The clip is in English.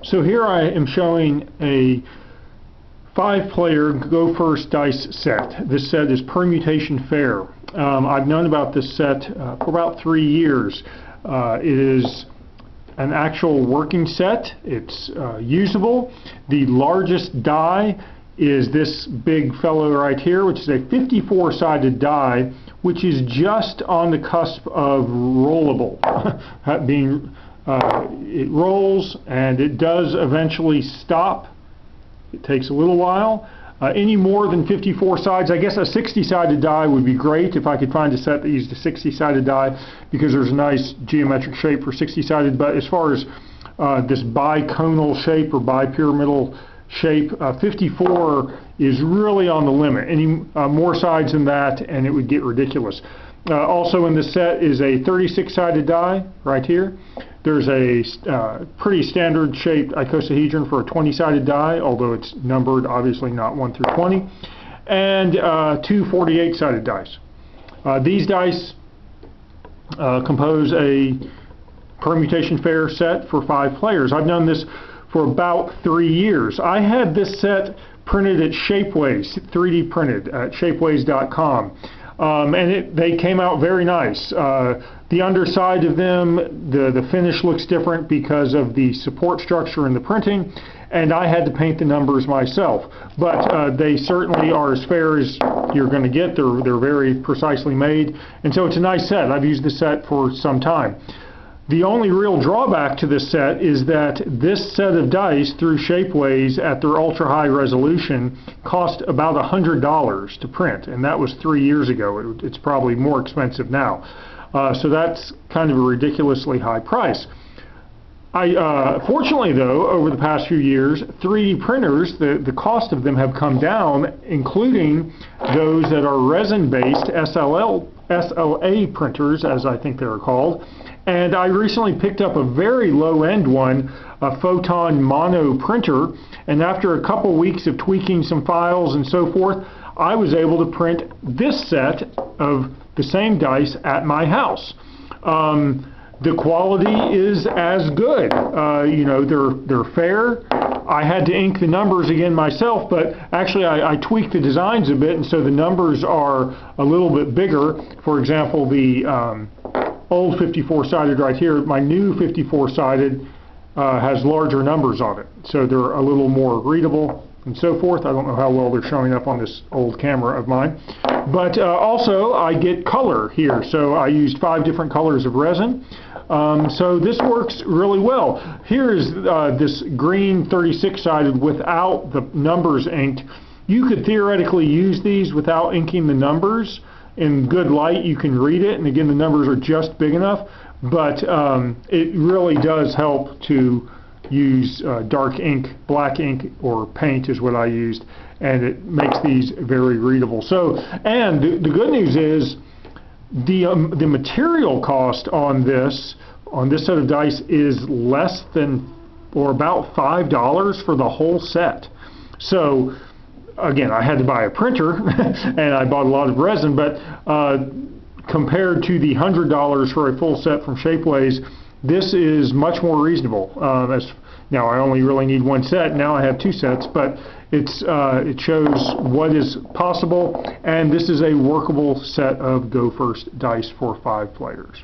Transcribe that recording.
So here I am showing a 5-player Go First dice set. This set is Permutation Fair. I've known about this set for about 3 years. It is an actual working set. It's usable. The largest die is this big fellow right here, which is a 54-sided die, which is just on the cusp of rollable. It rolls and it does eventually stop. It takes a little while. Any more than 54 sides, I guess a 60-sided die would be great if I could find a set that used a 60-sided die, because there's a nice geometric shape for 60-sided. But as far as this biconal shape or bipyramidal shape, 54 is really on the limit. Any more sides than that and it would get ridiculous. Also in this set is a 36-sided die right here. There's a pretty standard shaped icosahedron for a 20-sided die, although it's numbered obviously not 1 through 20, and two 48-sided dice. These dice compose a Permutation Fair set for 5 players. I've done this for about 3 years. I had this set printed at Shapeways, 3D printed at shapeways.com. And they came out very nice. The underside of them, the finish looks different because of the support structure in the printing, and I had to paint the numbers myself. But they certainly are as fair as you're going to get. They're very precisely made, and so it's a nice set. I've used the set for some time. The only real drawback to this set is that this set of dice through Shapeways at their ultra-high resolution cost about $100 to print, and that was 3 years ago. It's probably more expensive now. So that's kind of a ridiculously high price. Fortunately, though, over the past few years, 3D printers, the cost of them have come down, including those that are resin-based SLA printers, as I think they're called. And I recently picked up a very low-end one, a Photon Mono printer, and after a couple weeks of tweaking some files and so forth, I was able to print this set of the same dice at my house. The quality is as good. You know, they're fair. I had to ink the numbers again myself, but actually I tweaked the designs a bit, and so the numbers are a little bit bigger. For example, the old 54-sided right here, my new 54-sided has larger numbers on it, so they're a little more readable and so forth. I don't know how well they're showing up on this old camera of mine. But also I get color here, so I used 5 different colors of resin. So this works really well. Here's this green 36-sided without the numbers inked. You could theoretically use these without inking the numbers. In good light you can read it, and again the numbers are just big enough, but it really does help to use dark ink, black ink, or paint is what I used, and it makes these very readable. So, and the good news is the material cost on this set of dice is less than, or about $5 for the whole set. So again, I had to buy a printer and I bought a lot of resin, but compared to the $100 for a full set from Shapeways, this is much more reasonable. Now I only really need 1 set. Now I have 2 sets, but it shows what is possible, and this is a workable set of Go First dice for 5 players.